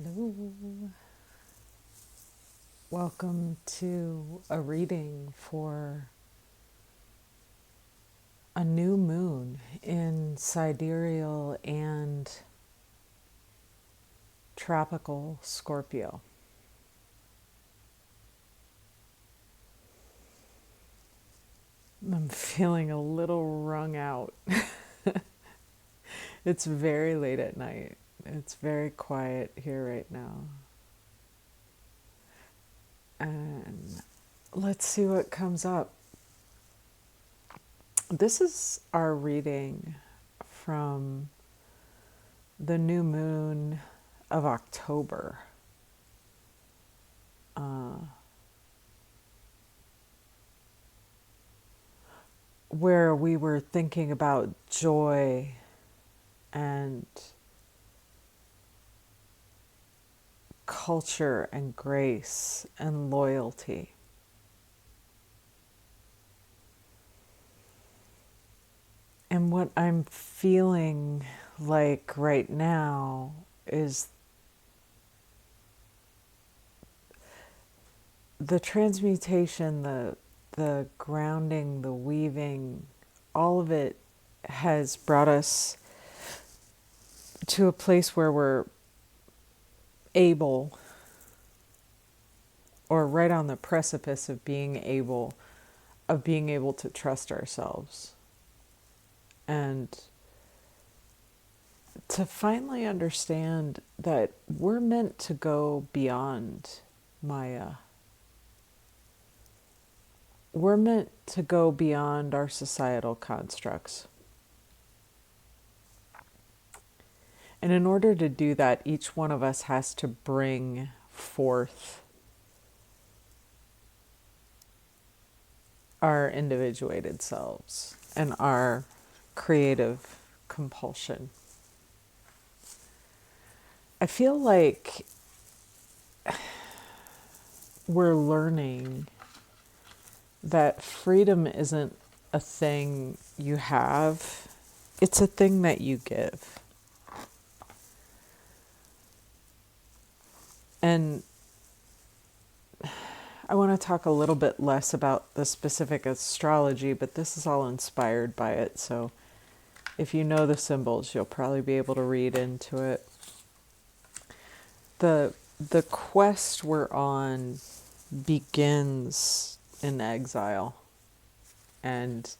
Hello. Welcome to a reading for a new moon in Sidereal and Tropical Scorpio. I'm feeling a little wrung out. It's very late at night. It's very quiet here right now. And let's see what comes up. This is our reading from the new moon of October. Where we were thinking about joy and culture and grace and loyalty. And what I'm feeling like right now is the transmutation, the grounding, the weaving, all of it has brought us to a place where we're able, or right on the precipice of being able to trust ourselves and to finally understand that we're meant to go beyond Maya. We're meant to go beyond our societal constructs. And in order to do that, each one of us has to bring forth our individuated selves and our creative compulsion. I feel like we're learning that freedom isn't a thing you have, it's a thing that you give. And I want to talk a little bit less about the specific astrology, but this is all inspired by it. So if you know the symbols, you'll probably be able to read into it. The quest we're on begins in exile. And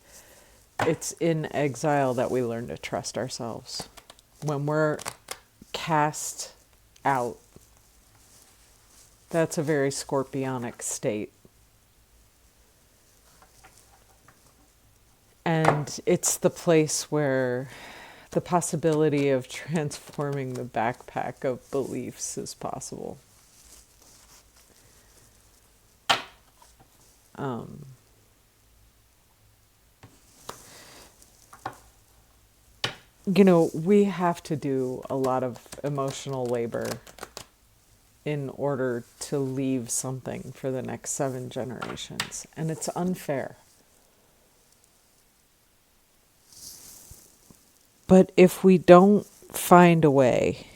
it's in exile that we learn to trust ourselves. When we're cast out, that's a very scorpionic state. And it's the place where the possibility of transforming the backpack of beliefs is possible. We have to do a lot of emotional labor in order to leave something for the next 7 generations. And it's unfair. But if we don't find a way,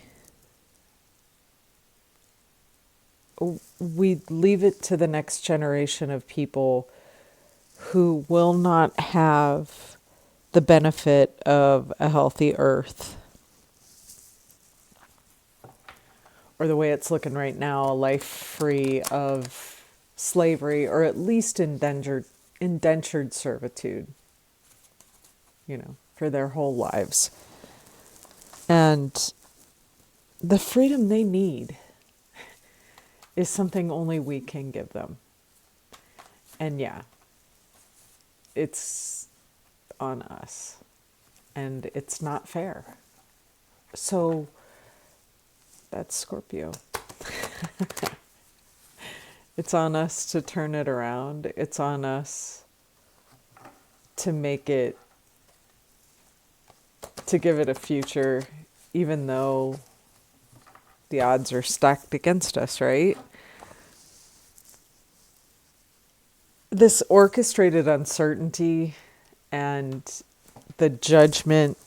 we leave it to the next generation of people who will not have the benefit of a healthy earth. Or the way it's looking right now, a life free of slavery, or at least indentured servitude, for their whole lives. And the freedom they need is something only we can give them. And yeah, it's on us. And it's not fair. So that's Scorpio. It's on us to turn it around. It's on us to make it, to give it a future, even though the odds are stacked against us, right? This orchestrated uncertainty and the judgment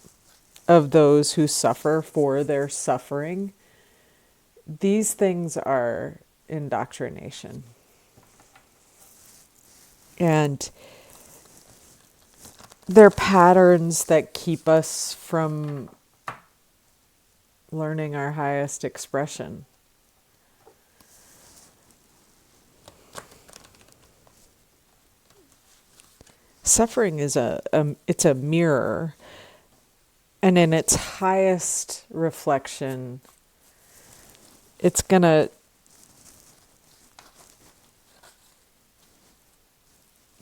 of those who suffer for their suffering these things are indoctrination. And they're patterns that keep us from learning our highest expression. Suffering is it's a mirror, and in its highest reflection, it's gonna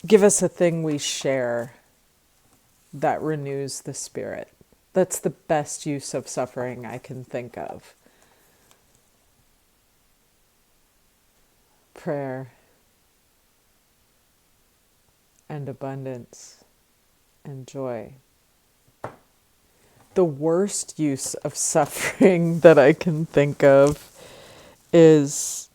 give us a thing we share that renews the spirit. That's the best use of suffering I can think of. Prayer and abundance and joy. The worst use of suffering that I can think of is,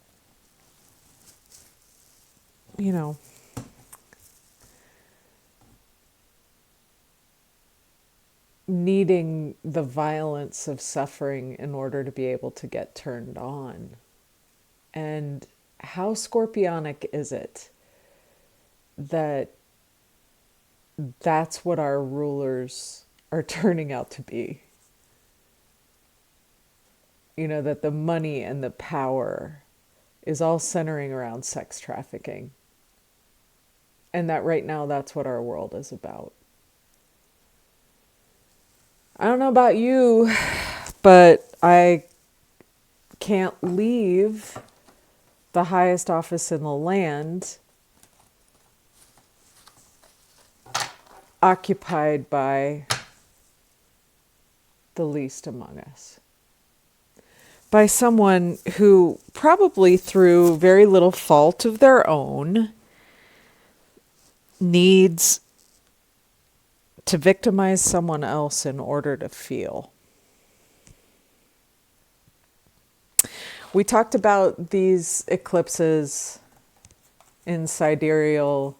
needing the violence of suffering in order to be able to get turned on. And how scorpionic is it that that's what our rulers are turning out to be? That the money and the power is all centering around sex trafficking. And that right now, that's what our world is about. I don't know about you, but I can't leave the highest office in the land occupied by the least among us. By someone who, probably through very little fault of their own, needs to victimize someone else in order to feel. We talked about these eclipses in sidereal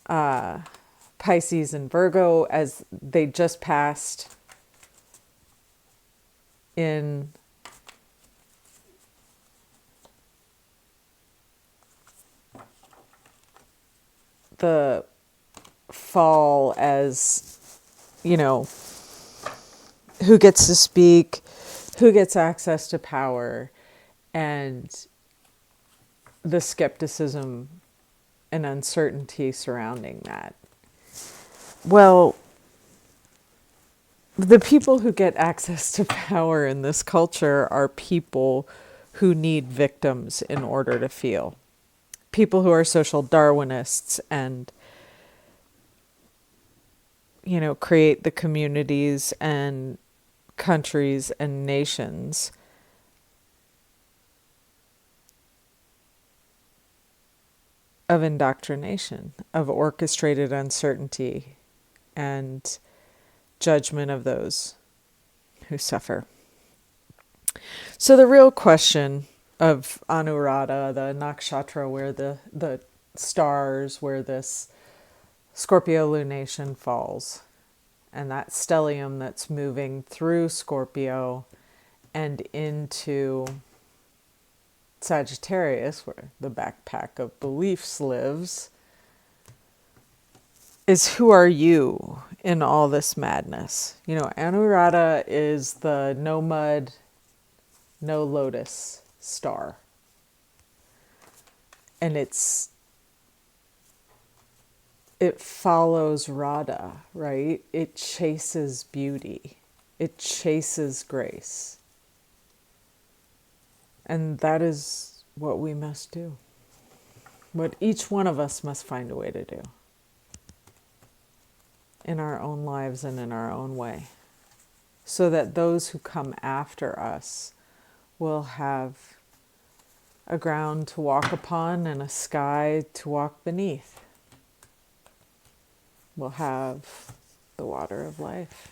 Pisces and Virgo as they just passed in the fall, as who gets to speak, who gets access to power, and the skepticism and uncertainty surrounding that. Well, the people who get access to power in this culture are people who need victims in order to feel. People who are social Darwinists and create the communities and countries and nations of indoctrination, of orchestrated uncertainty and judgment of those who suffer. So the real question of Anuradha, the nakshatra where the stars, where this Scorpio lunation falls, and that stellium that's moving through Scorpio and into Sagittarius, where the backpack of beliefs lives, is who are you in all this madness? Anuradha is the no mud, no lotus star. And it follows Radha, right? It chases beauty. It chases grace. And that is what we must do. What each one of us must find a way to do. In our own lives and in our own way. So that those who come after us will have a ground to walk upon and a sky to walk beneath. We'll have the water of life.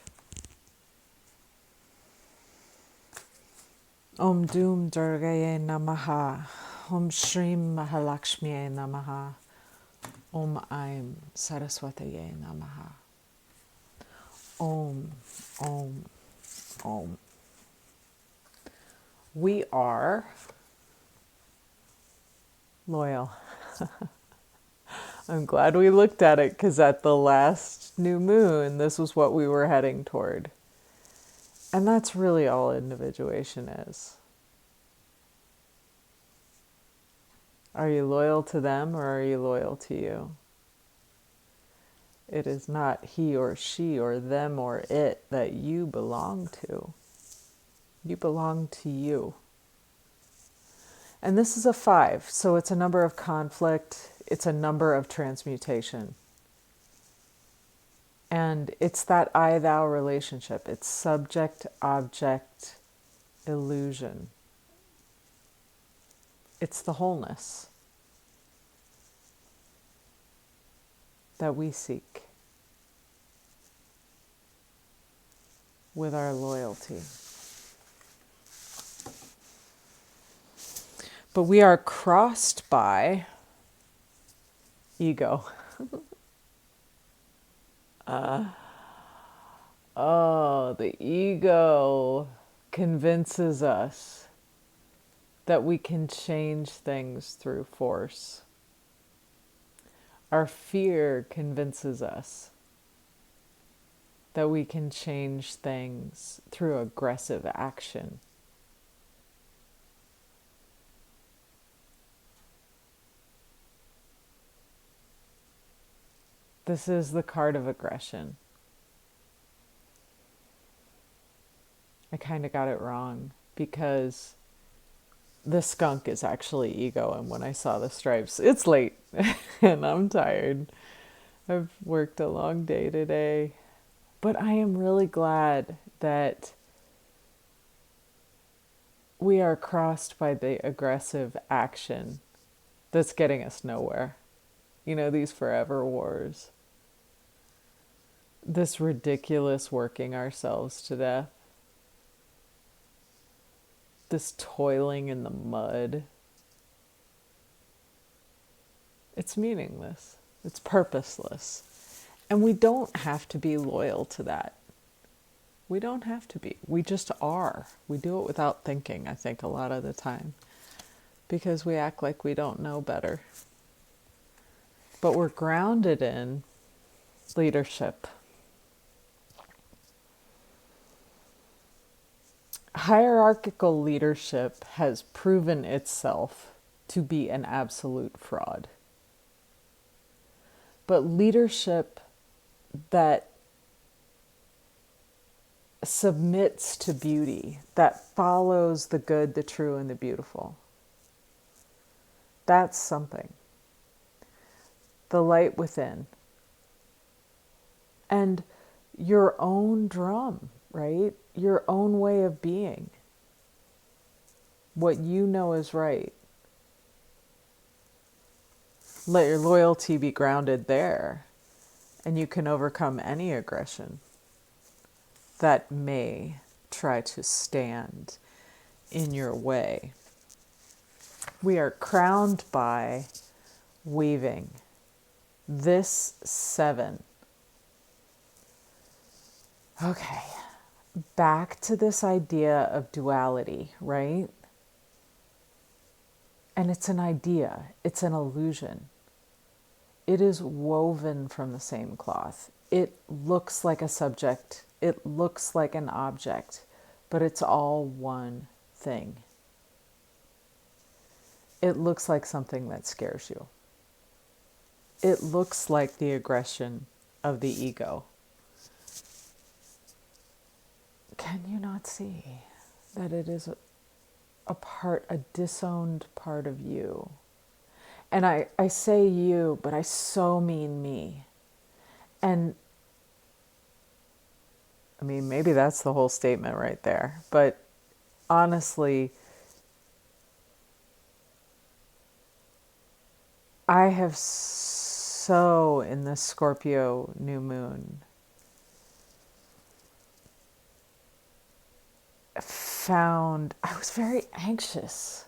Om Doom Durgaye Namaha. Om Shrim Mahalakshmiye Namaha. Om Aim Saraswataye Namaha. Om, Om, Om. We are loyal. I'm glad we looked at it, because at the last new moon, this was what we were heading toward. And that's really all individuation is. Are you loyal to them, or are you loyal to you? It is not he or she or them or it that you belong to. You belong to you. And this is a 5, so it's a number of conflict, it's a number of transmutation. And it's that I-thou relationship. It's subject-object illusion. It's the wholeness that we seek with our loyalty. But we are crossed by ego. The ego convinces us that we can change things through force. Our fear convinces us that we can change things through aggressive action. This is the card of aggression. I kind of got it wrong, because the skunk is actually ego, and when I saw the stripes, it's late and I'm tired. I've worked a long day today, but I am really glad that we are crossed by the aggressive action that's getting us nowhere. You know, these forever wars. This ridiculous working ourselves to death. This toiling in the mud. It's meaningless. It's purposeless. And we don't have to be loyal to that. We don't have to be. We just are. We do it without thinking, I think, a lot of the time. Because we act like we don't know better. But we're grounded in leadership. Hierarchical leadership has proven itself to be an absolute fraud. But leadership that submits to beauty, that follows the good, the true, and the beautiful, that's something. The light within. And your own drum, right? Your own way of being. What you know is right. Let your loyalty be grounded there, and you can overcome any aggression that may try to stand in your way. We are crowned by weaving. This 7. Okay. Back to this idea of duality, right? And it's an idea, it's an illusion. It is woven from the same cloth. It looks like a subject, it looks like an object, but it's all one thing. It looks like something that scares you. It looks like the aggression of the ego. Can you not see that it is a disowned part of you? And I say you, but I so mean me. And I mean, maybe that's the whole statement right there. But honestly, I have so, in this Scorpio new moon, found I was very anxious,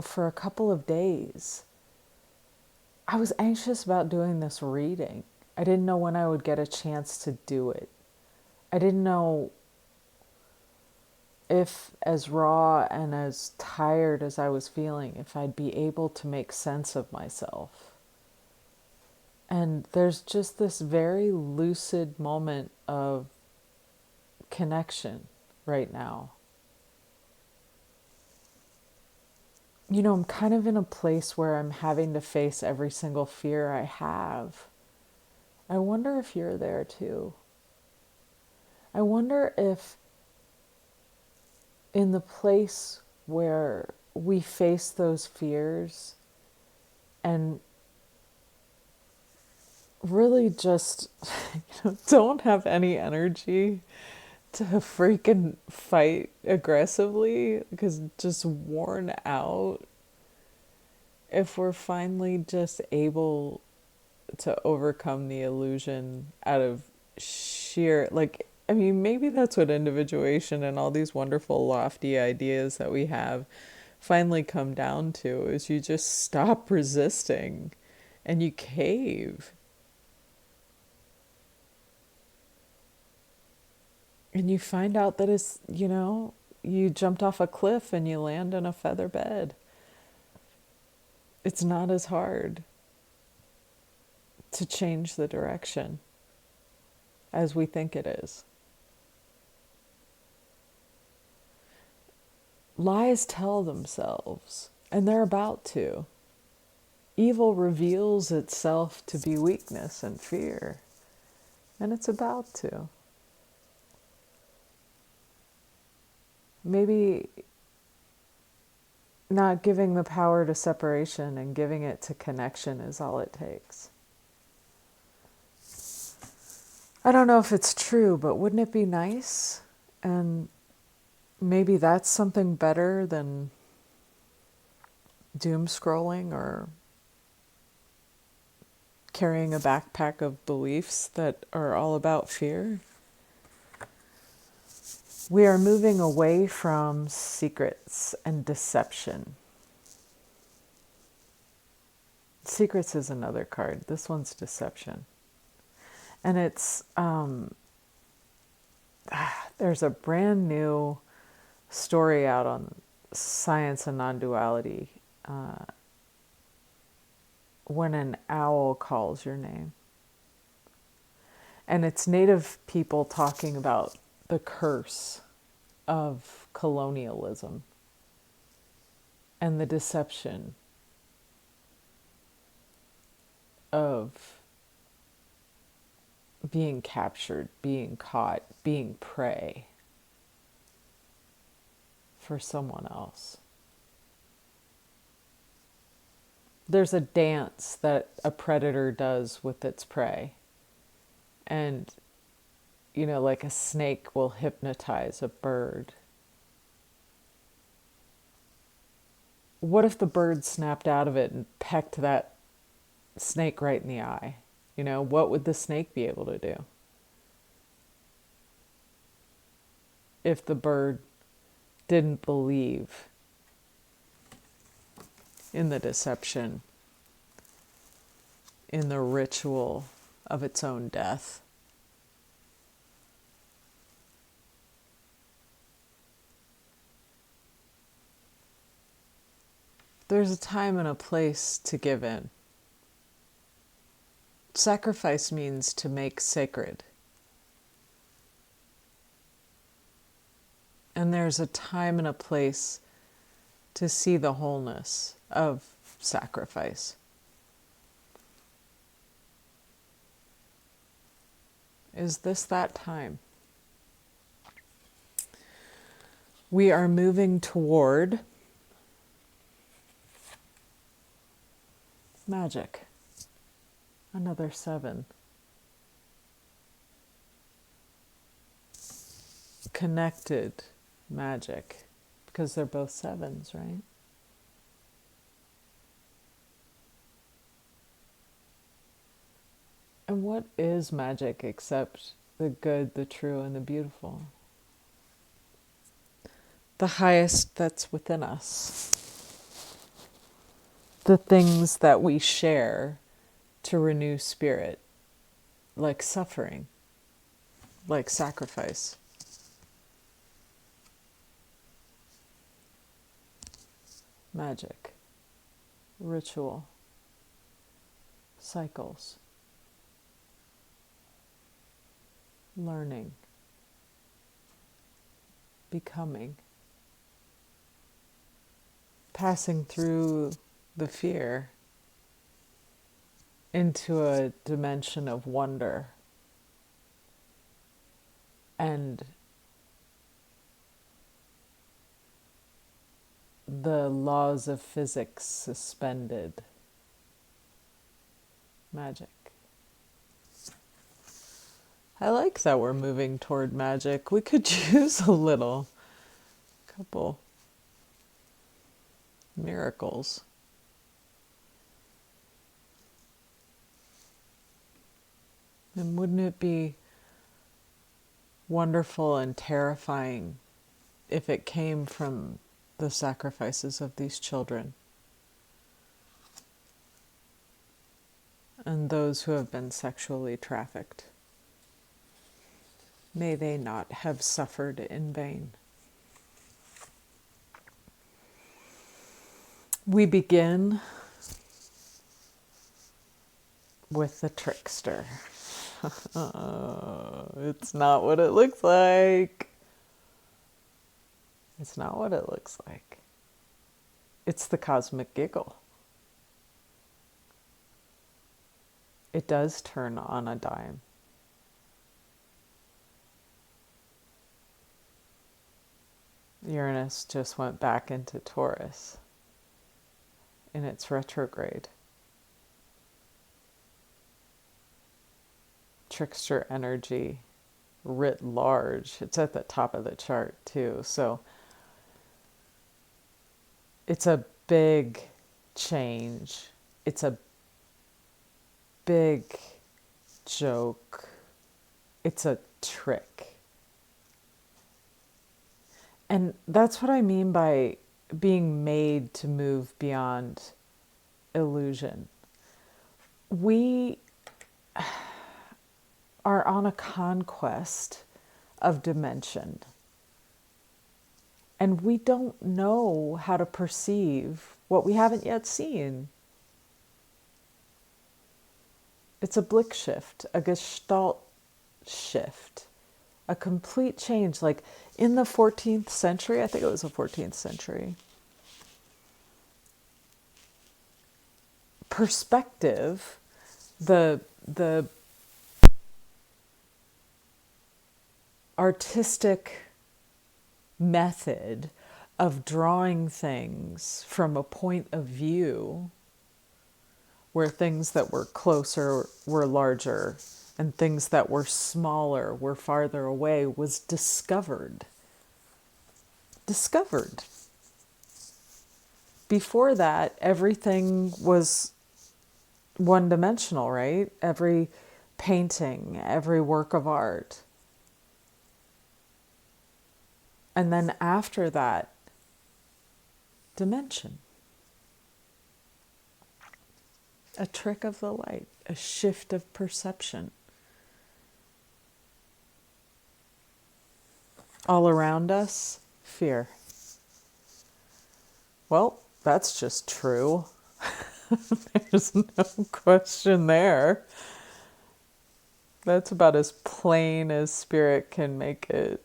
for a couple of days. I was anxious about doing this reading. I didn't know when I would get a chance to do it. I didn't know if, as raw and as tired as I was feeling, if I'd be able to make sense of myself. And there's just this very lucid moment of connection right now. You know, I'm kind of in a place where I'm having to face every single fear I have. I wonder if you're there too. I wonder if in the place where we face those fears and really just don't have any energy to freaking fight aggressively because just worn out, if we're finally just able to overcome the illusion out of sheer, like, I mean, maybe that's what individuation and all these wonderful lofty ideas that we have finally come down to, is you just stop resisting and you cave. And you find out that it's, you jumped off a cliff and you land in a feather bed. It's not as hard to change the direction as we think it is. Lies tell themselves, and they're about to. Evil reveals itself to be weakness and fear, and it's about to. Maybe not giving the power to separation and giving it to connection is all it takes. I don't know if it's true, but wouldn't it be nice? And maybe that's something better than doom scrolling or carrying a backpack of beliefs that are all about fear. We are moving away from secrets and deception. Secrets is another card. This one's deception. And it's, there's a brand new story out on science and non-duality, when an owl calls your name. And it's native people talking about the curse of colonialism and the deception of being captured, being caught, being prey for someone else. There's a dance that a predator does with its prey. And, like a snake will hypnotize a bird. What if the bird snapped out of it and pecked that snake right in the eye? What would the snake be able to do if the bird didn't believe in the deception, in the ritual of its own death? There's a time and a place to give in. Sacrifice means to make sacred. And there's a time and a place to see the wholeness of sacrifice. Is this that time? We are moving toward magic. Another 7. Connected magic, because they're both 7s, right? And what is magic except the good, the true, and the beautiful? The highest that's within us. The things that we share to renew spirit, like suffering, like sacrifice. magic, ritual, cycles, learning, becoming, passing through the fear into a dimension of wonder and the laws of physics suspended. Magic. I like that we're moving toward magic. We could use a couple miracles. And wouldn't it be wonderful and terrifying if it came from the sacrifices of these children and those who have been sexually trafficked? May they not have suffered in vain. We begin with the trickster. It's not what it looks like. It's not what it looks like. It's the cosmic giggle. It does turn on a dime. Uranus just went back into Taurus in its retrograde. Trickster energy writ large. It's at the top of the chart too. So it's a big change. It's a big joke. It's a trick. And that's what I mean by being made to move beyond illusion. We are on a conquest of dimension. And we don't know how to perceive what we haven't yet seen. It's a blick shift, a gestalt shift, a complete change. Like in the 14th century, I think it was the 14th century, perspective, the artistic method of drawing things from a point of view where things that were closer were larger and things that were smaller were farther away was discovered. Before that, everything was one-dimensional, right? Every painting, every work of art. And then after that, dimension. A trick of the light, a shift of perception. All around us, fear. Well, that's just true. There's no question there. That's about as plain as spirit can make it.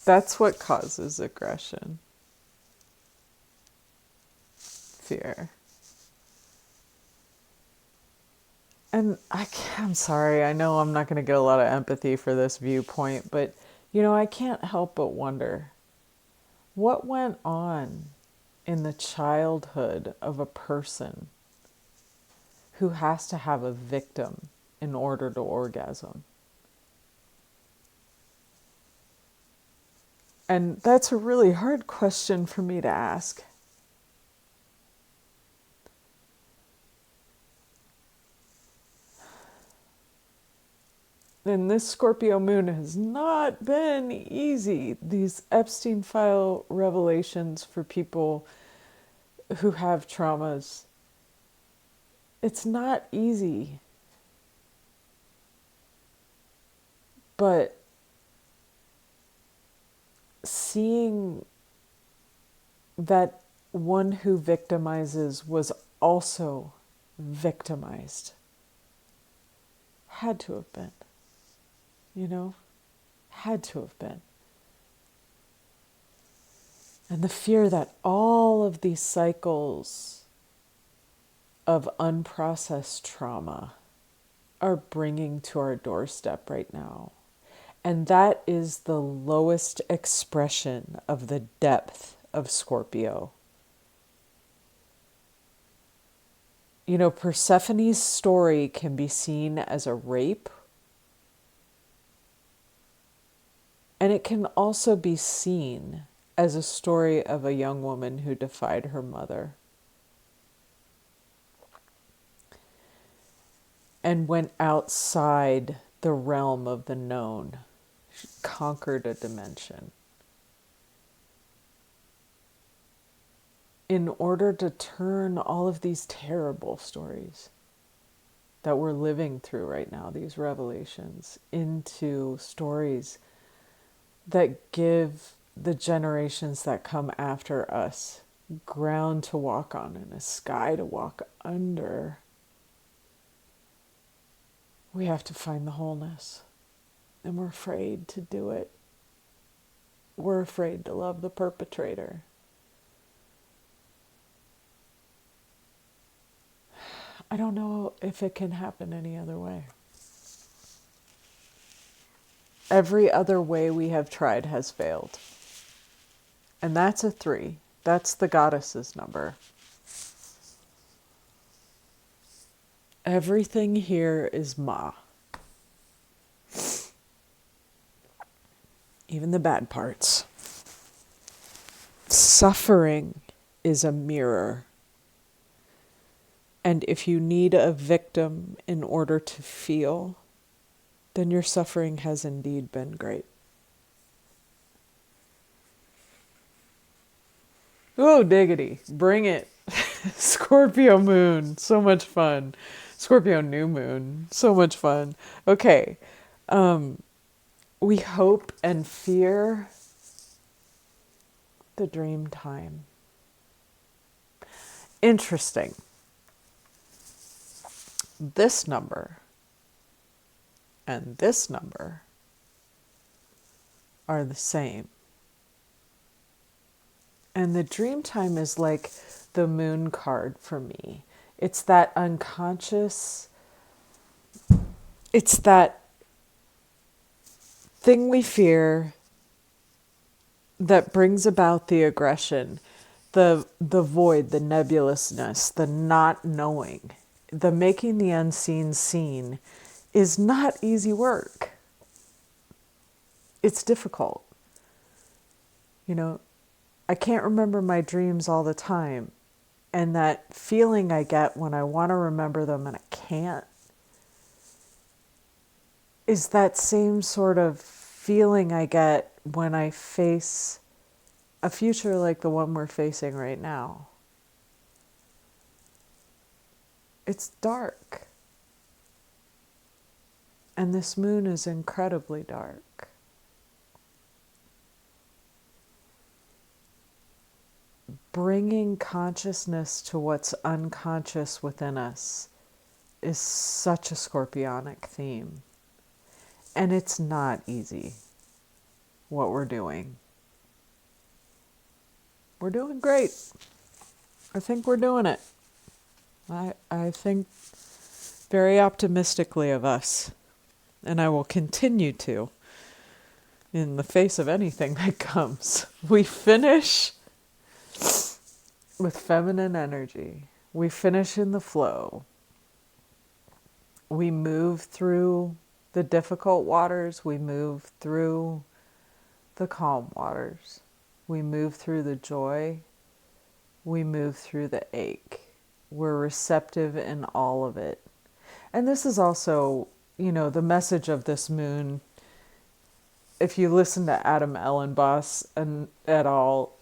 That's what causes aggression. Fear. And I'm sorry, I know I'm not going to get a lot of empathy for this viewpoint, but, I can't help but wonder, what went on in the childhood of a person who has to have a victim in order to orgasm? And that's a really hard question for me to ask. And this Scorpio moon has not been easy. These Epstein file revelations for people who have traumas, it's not easy. But seeing that one who victimizes was also victimized. Had to have been, you know? Had to have been. And the fear that all of these cycles of unprocessed trauma are bringing to our doorstep right now. And that is the lowest expression of the depth of Scorpio. You know, Persephone's story can be seen as a rape, and it can also be seen as a story of a young woman who defied her mother and went outside the realm of the known. She conquered a dimension in order to turn all of these terrible stories that we're living through right now, these revelations, into stories that give the generations that come after us ground to walk on and a sky to walk under. We have to find the wholeness, and we're afraid to do it. We're afraid to love the perpetrator. I don't know if it can happen any other way. Every other way we have tried has failed. And that's a 3. That's the goddess's number. Everything here is Ma. Even the bad parts. Suffering is a mirror. And if you need a victim in order to feel, then your suffering has indeed been great. Oh, diggity. Bring it. Scorpio moon. So much fun. Scorpio new moon. So much fun. Okay. We hope and fear the dream time. Interesting. This number and this number are the same. And the dream time is like the moon card for me. It's that unconscious, it's that thing we fear that brings about the aggression, the void, the nebulousness, the not knowing, the making the unseen seen is not easy work. It's difficult. You know, I can't remember my dreams all the time. And that feeling I get when I want to remember them and I can't is that same sort of feeling I get when I face a future like the one we're facing right now. It's dark. And this moon is incredibly dark. Bringing consciousness to what's unconscious within us is such a Scorpionic theme. And it's not easy, what we're doing. We're doing great. I think we're doing it. I think very optimistically of us. And I will continue to, in the face of anything that comes. We finish with feminine energy. We finish in the flow. We move through the difficult waters. We move through the calm waters. We move through the joy. We move through the ache. We're receptive in all of it. And this is also, you know, the message of this moon. If you listen to Adam Ellenboss and at all,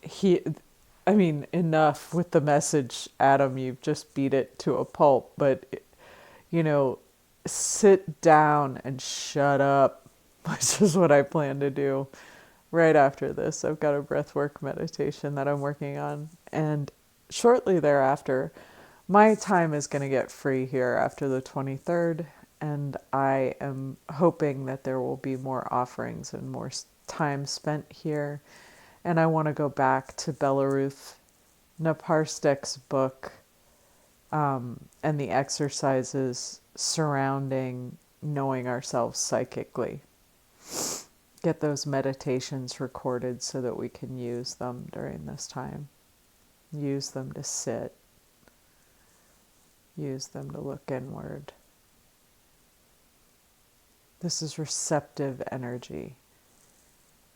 enough with the message, Adam, you've just beat it to a pulp. But, you know, sit down and shut up, which is what I plan to do. right after this, I've got a breathwork meditation that I'm working on. And shortly thereafter, my time is going to get free here after the 23rd. And I am hoping that there will be more offerings and more time spent here. And I want to go back to Belaruth Naparstek's book and the exercises surrounding knowing ourselves psychically. Get those meditations recorded so that we can use them during this time. Use them to sit. Use them to look inward. This is receptive energy.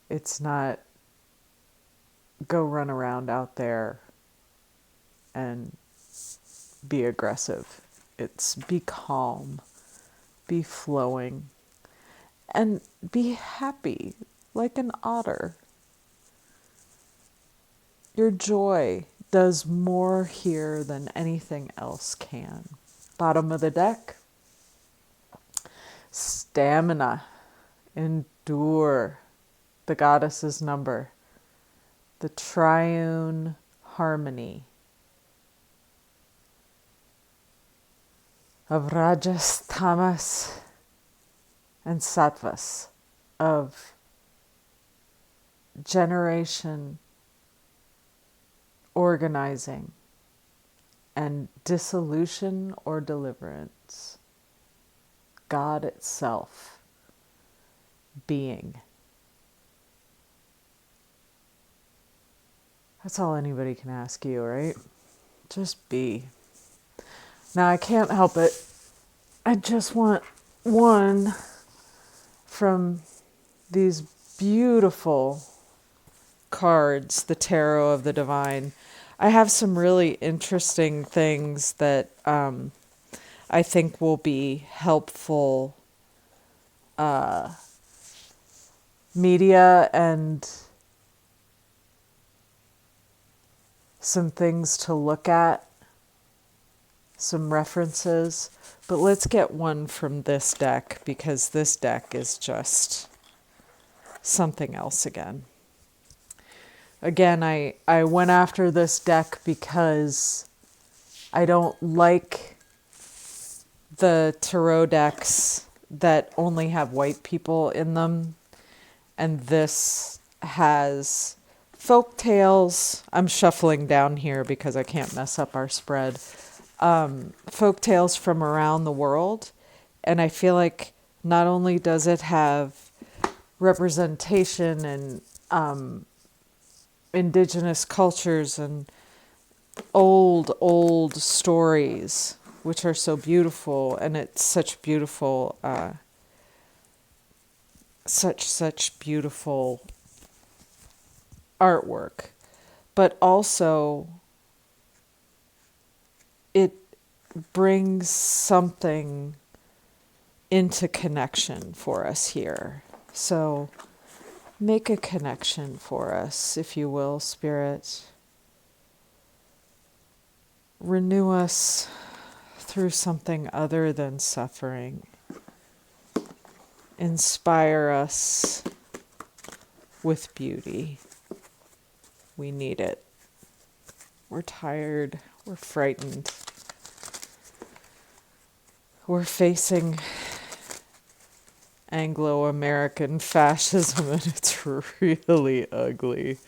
It's not go run around out there and be aggressive. It's be calm, be flowing, and be happy like an otter. Your joy does more here than anything else can. Bottom of the deck, stamina, endure, the goddess's number, the triune harmony of rajas, tamas, and sattvas, of generation, organizing, and dissolution or deliverance. God itself, being. That's all anybody can ask you, right? Just be. Now, I can't help it. I just want one from these beautiful cards, the Tarot of the Divine. I have some really interesting things that I think will be helpful media and some things to look at, some references. But let's get one from this deck, because this deck is just something else again. Again, I went after this deck because I don't like the tarot decks that only have white people in them. And this has folk tales. I'm shuffling down here because I can't mess up our spread. Folk tales from around the world. And I feel like not only does it have representation and indigenous cultures and old stories, which are so beautiful, and it's such beautiful, such beautiful artwork, but also it brings something into connection for us here. So make a connection for us, if you will, Spirit. Renew us through something other than suffering. Inspire us with beauty. We need it. We're tired. We're frightened. We're facing Anglo-American fascism, and it's really ugly.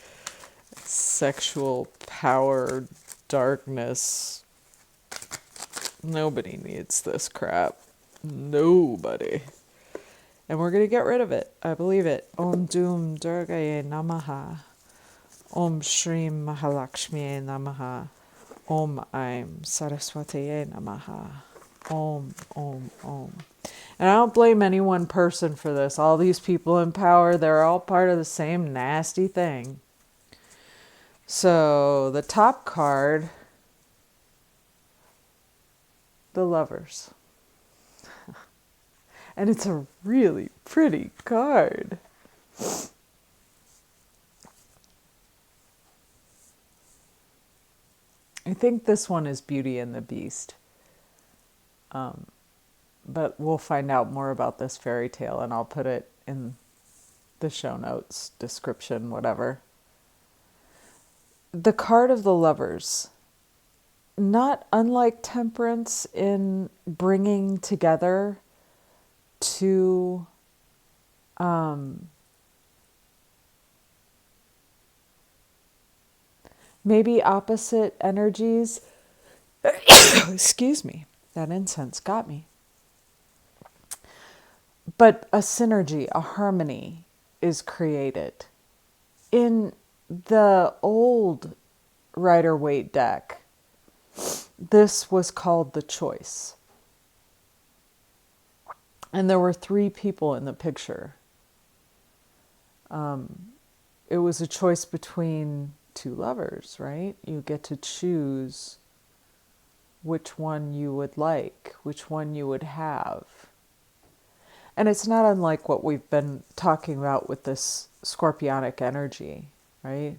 Sexual power, darkness. Nobody needs this crap. Nobody. And we're going to get rid of it. I believe it. Om Doom Durgaye Namaha. Om Shrim Mahalakshmiye Namaha. Om Aim Saraswatiye Namaha. Om, Om, Om. And I don't blame any one person for this. All these people in power, they're all part of the same nasty thing. So, the top card, the Lovers. And it's a really pretty card. I think this one is Beauty and the Beast. But we'll find out more about this fairy tale, and I'll put it in the show notes, description, whatever. The card of the Lovers, not unlike Temperance in bringing together two maybe opposite energies. Excuse me, that incense got me. But a synergy, a harmony is created. In the old Rider-Waite deck, this was called the choice. And there were 3 people in the picture. It was a choice between 2 lovers, right? You get to choose which one you would like, which one you would have. And it's not unlike what we've been talking about with this scorpionic energy, right?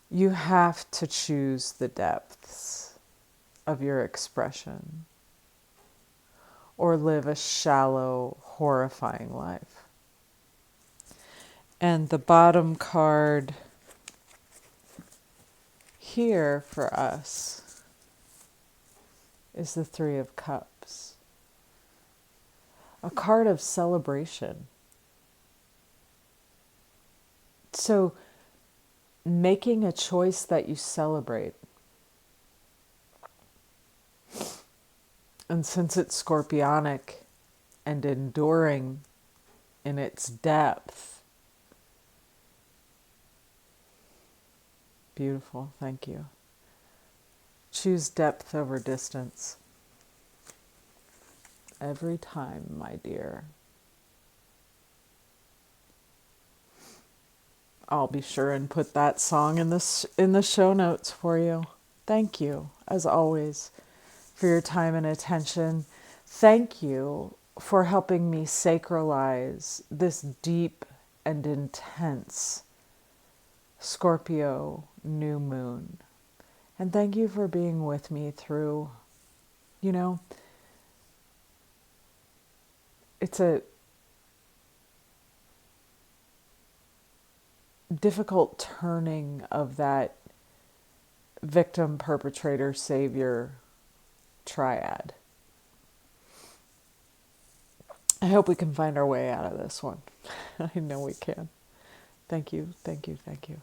You have to choose the depths of your expression or live a shallow, horrifying life. And the bottom card here for us is the 3 of Cups. A card of celebration. So making a choice that you celebrate. And since it's scorpionic and enduring in its depth, beautiful, thank you. Choose depth over distance. Every time, my dear. I'll be sure and put that song in the show notes for you. Thank you, as always, for your time and attention. Thank you for helping me sacralize this deep and intense Scorpio new moon. And thank you for being with me through, it's a difficult turning of that victim, perpetrator, savior triad. I hope we can find our way out of this one. I know we can. Thank you, thank you, thank you.